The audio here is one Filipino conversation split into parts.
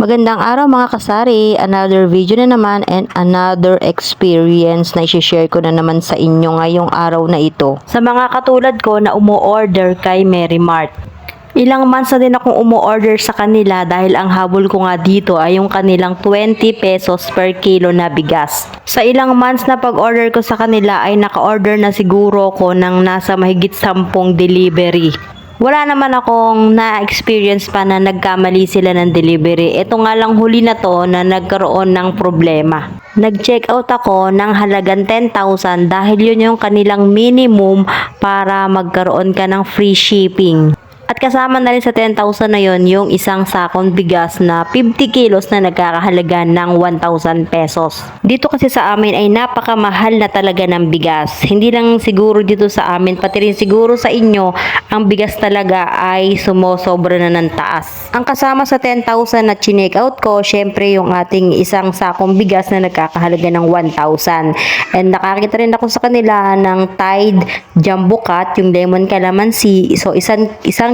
Magandang araw mga kasari, another video na naman and another experience na i-share ko na naman sa inyo ngayong araw na ito. Sa mga katulad ko na umu-order kay Mary Mart. Ilang months na din akong umu-order sa kanila dahil ang habol ko nga dito ay yung kanilang 20 pesos per kilo na bigas. Sa ilang months na pag-order ko sa kanila ay naka-order na siguro ko ng nasa mahigit 10 delivery. Wala naman akong na-experience pa na nagkamali sila ng delivery. Ito nga lang huli na to na nagkaroon ng problema. Nag-check out ako ng halagang 10,000 dahil yun yung kanilang minimum para magkaroon ka ng free shipping. At kasama na rin sa 10,000 na yon yung isang sakong bigas na 50 kilos na nagkakahalaga ng 1,000 pesos. Dito kasi sa amin ay napakamahal na talaga ng bigas. Hindi lang siguro dito sa amin, pati rin siguro sa inyo, ang bigas talaga ay sumosobra na ng taas. Ang kasama sa 10,000 na chinek out ko, syempre yung ating isang sakong bigas na nagkakahalaga ng 1,000. And nakakita rin ako sa kanila ng Tide Jumbo Cut, yung lemon calamansi. So isang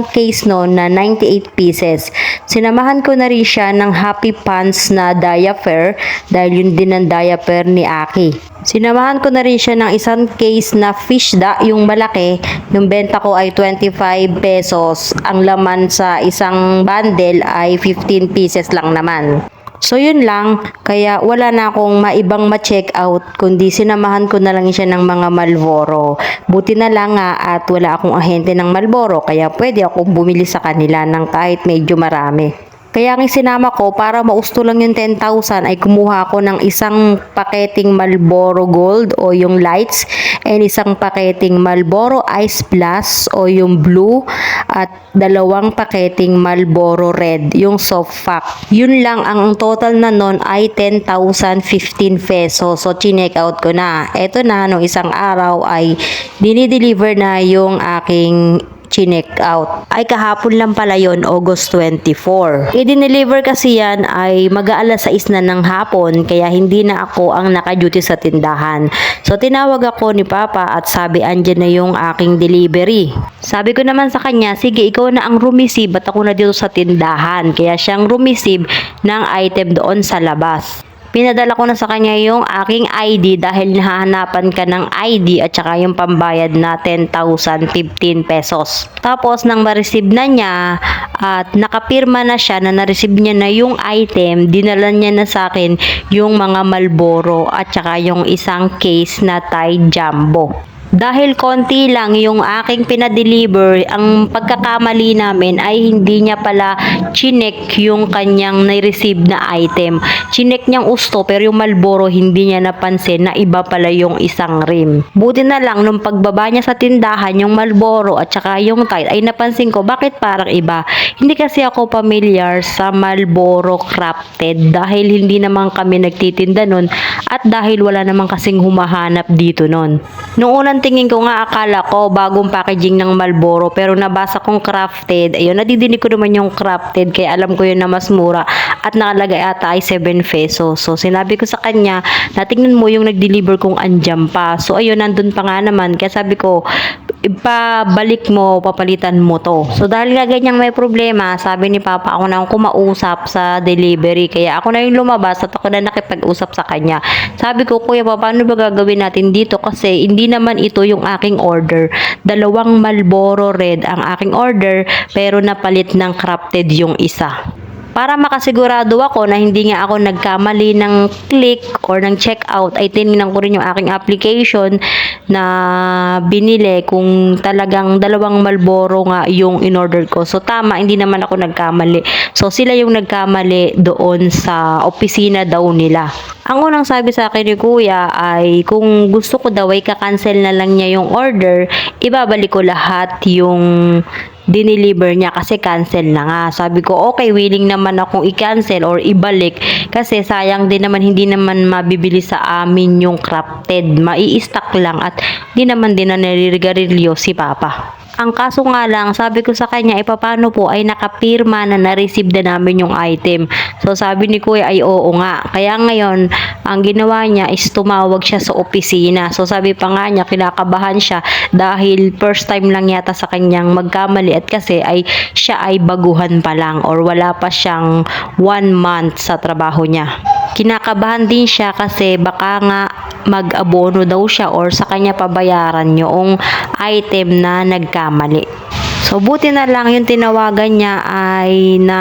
case no na 98 pieces. Sinamahan ko na rin siya ng Happy Pants na diaper dahil yun din ang diaper ni Aki. Sinamahan ko na rin siya ng isang case na fish da, yung malaki. Yung benta ko ay 25 pesos. Ang laman sa isang bundle ay 15 pieces lang naman. So yun lang, kaya wala na akong maibang ma-check out kundi sinamahan ko na lang siya ng mga Marlboro. Buti na lang nga at wala akong ahente ng Marlboro kaya pwede akong bumili sa kanila ng kahit medyo marami. Kaya ang sinama ko para mausto lang yung 10,000 ay kumuha ako ng isang paketing Marlboro Gold o yung lights and isang paketing Marlboro Ice Plus o yung blue at dalawang paketing Marlboro Red, yung soft pack. Yun lang ang total na nun ay 10,015 pesos. So chinek out ko na. Eto na, nung isang araw ay dinideliver na yung aking chinek out. Ay kahapon lang pala yon, August 24. I-deliver kasi yan ay mag-aalas 6 na ng hapon kaya hindi na ako ang naka-duty sa tindahan. So tinawag ako ni Papa at sabi andyan na yung aking delivery. Sabi ko naman sa kanya, sige ikaw na ang rumisib at ako na dito sa tindahan. Kaya siyang rumisib ng item doon sa labas. Pinadala ko na sa kanya yung aking ID dahil nahahanapan ka ng ID at saka yung pambayad na 10,015 pesos. Tapos nang ma-receive na niya at nakapirma na siya na na-receive niya na yung item, dinala niya na sa akin yung mga Marlboro at saka yung isang case na Tide Jumbo. Dahil konti lang yung aking pinadeliver, ang pagkakamali namin ay hindi niya pala chinek yung kanyang na-receive na item. Chinek niyang usto pero yung Marlboro hindi niya napansin na iba pala yung isang rim. Buti na lang nung pagbaba niya sa tindahan yung Marlboro at saka yung Tide ay napansin ko bakit parang iba. Hindi kasi ako familiar sa Marlboro Crafted dahil hindi naman kami nagtitinda nun at dahil wala naman kasing humahanap dito nun. Noong unang tingin ko nga akala ko bagong packaging ng Marlboro pero nabasa kong Crafted. Ayun, nadidinig ko naman yung Crafted kaya alam ko yun na mas mura at nakalagay ata ay 7 pesos. So sinabi ko sa kanya na tingnan mo yung nag-deliver kong andyan pa. So ayun, nandun pa nga naman kaya sabi ko ipabalik mo, papalitan mo to. So dahil nga ganyang may problema, sabi ni Papa ako na kumausap sa delivery kaya ako na yung lumabas at ako na nakipag-usap sa kanya. Sabi ko, kuya pa, paano ba gagawin natin dito kasi hindi naman ito yung aking order. Dalawang Marlboro Red ang aking order pero napalit ng Crafted yung isa. Para makasigurado ako na hindi nga ako nagkamali ng click or ng checkout ay tinignan ko rin yung aking application na binili kung talagang dalawang Marlboro nga yung in-order ko. So tama, hindi naman ako nagkamali. So sila yung nagkamali doon sa opisina daw nila. Ang unang sabi sa akin ni Kuya ay kung gusto ko daw ay ka-cancel na lang niya yung order, ibabalik ko lahat yung dineliver niya kasi cancel na nga. Sabi ko, okay, willing naman akong i-cancel or ibalik kasi sayang din naman, hindi naman mabibili sa amin yung Crafted. Mai-stock lang at hindi naman din na nililigarilyo si Papa. Ang kaso nga lang, sabi ko sa kanya, paano po ay nakapirma na na-receive na namin yung item. So sabi ni kuya ay oo nga. Kaya ngayon, ang ginawa niya is tumawag siya sa opisina. So sabi pa nga niya, kinakabahan siya dahil first time lang yata sa kanyang magkamali at kasi ay siya ay baguhan pa lang or wala pa siyang 1 month sa trabaho niya. Kinakabahan din siya kasi baka nga mag-abono daw siya or sa kanya pabayaran yung item na nagkamali. So, buti na lang yung tinawagan niya ay na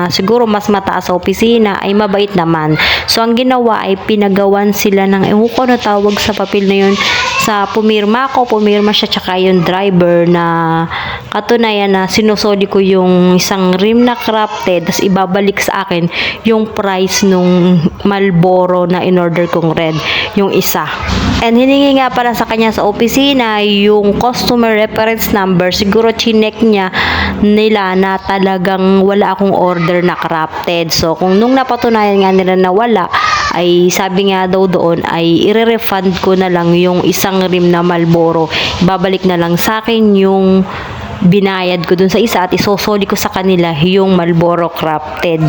siguro mas mataas sa opisina ay mabait naman. So, ang ginawa ay pinagawan sila ng ewan ko na tawag sa papel na yun sa pumirma siya tsaka yung driver na katunayan na sinusoli ko yung isang rim na crafted tas ibabalik sa akin yung price nung Marlboro na in-order kong red, yung isa. And hiningi nga pala sa kanya sa opisina yung customer reference number. Siguro chinek niya nila na talagang wala akong order na crafted. So kung nung napatunayan nga nila na wala, ay sabi nga daw doon ay i-refund ko na lang yung isang rim na Marlboro. Babalik na lang sa akin yung binayad ko dun sa isa at isosoli ko sa kanila yung Marlboro crafted.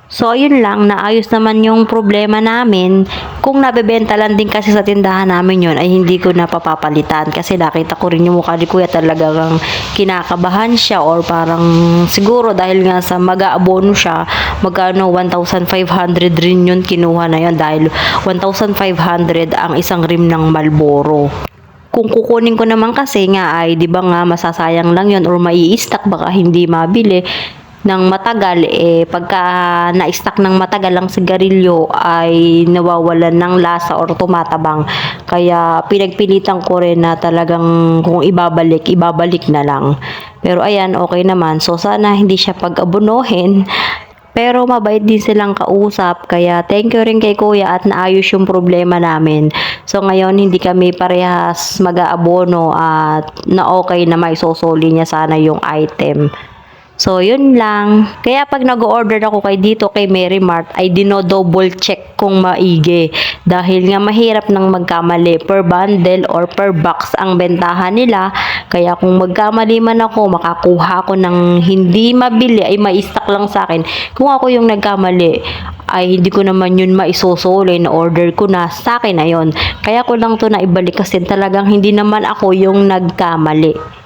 So, yun lang, naayos naman yung problema namin. Kung nabebenta lang din kasi sa tindahan namin yun, ay hindi ko napapapalitan. Kasi nakita ko rin yung mukha ni kuya talagang kinakabahan siya or parang siguro dahil nga sa mag-aabono siya, magkano 1,500 rin yun, kinuha na yun dahil 1,500 ang isang rim ng Marlboro. Kung kukunin ko naman kasi nga ay 'di ba nga masasayang lang 'yon or mai-stock baka hindi mabili ng matagal pagka na-stock ng matagal lang sigarilyo ay nawawalan ng lasa or tumatabang. Kaya pinagpilitan ko rin na talagang kung ibabalik na lang. Pero ayan, okay naman. So sana hindi siya pag-abunuhin. Pero mabait din silang kausap, kaya thank you rin kay kuya at naayos yung problema namin. So ngayon hindi kami parehas mag-aabono at na okay na may sosoli niya sana yung item. So, yun lang. Kaya pag nag-order ako dito kay Mary Mart, ay dino-double check kung maigi. Dahil nga mahirap nang magkamali. Per bundle or per box ang bentahan nila. Kaya kung magkamali man ako, makakuha ko ng hindi mabili, ay mai-stock lang sa akin. Kung ako yung nagkamali, ay hindi ko naman yun maisosole na order ko na sa akin na yun. Kaya ko lang to na ibalik kasi talagang hindi naman ako yung nagkamali.